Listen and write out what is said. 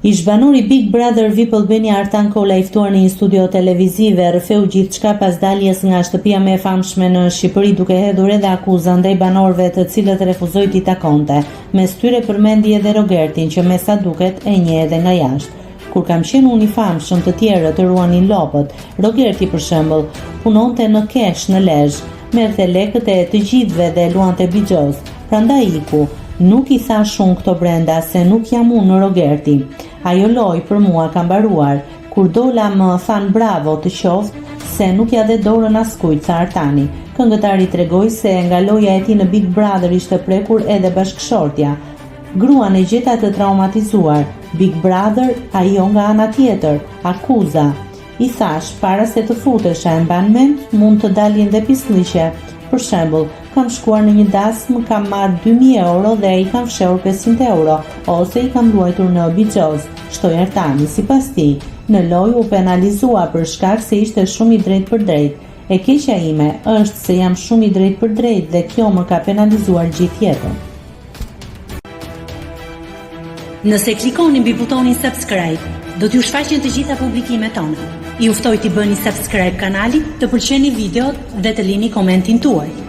Ish banori Big Brother VIP Albania Artan Kola i ftuar në një studio televizive rrëfeu gjithçka pas daljes nga shtëpia më e famshme në Shqipëri, duke hedhur edhe akuza ndaj banorëve të cilët refuzoi t'i takonte. Mes tyre përmendi edhe Rogertin, që me sa duket e njeh edhe nga jashtë. Kur kam qenë unë i famshëm, të tjerët të ruanin lopët. Rogerti për shembull punonte në kesh në Lezhë, merrte lekët e të gjithëve dhe luante bixhoz. Prandaj iku. Nuk i tha shumë këto brenda se nuk jam unë në Rogerti. Ajo loj për mua ka mbaruar. Kur dola më than bravo të qoftë se nuk ja dhe dorën askujt, sa Artani. Këngëtari tregoi se nga loja e tij në Big Brother ishte prekur edhe bashkëshortja. Gruan e gjeta të traumatizuar. Big Brother, ajo nga ana tjetër, akuza. I thash, para se të futesha e mban mend, mund të dalin dhe pislliqe. Për shembull, kam shkuar në një dasmë, kam marrë 2000 euro dhe i kam fshehur 500 euro, ose i kam luajtur në bixhoz, shtoi Artani. Sipas tij, në lojë u penalizua për shkak se ishte shumë i drejtë për drejtë. E keqja ime është se jam shumë i drejtë për drejtë dhe kjo më ka penalizuar gjithë jetën. Nëse klikoni mbi butonin subscribe, do t'ju shfaqen të gjitha publikimet tona. Ju ftoj t'i bëni subscribe kanalit, të pëlqeni videot dhe të lini komentin tuaj.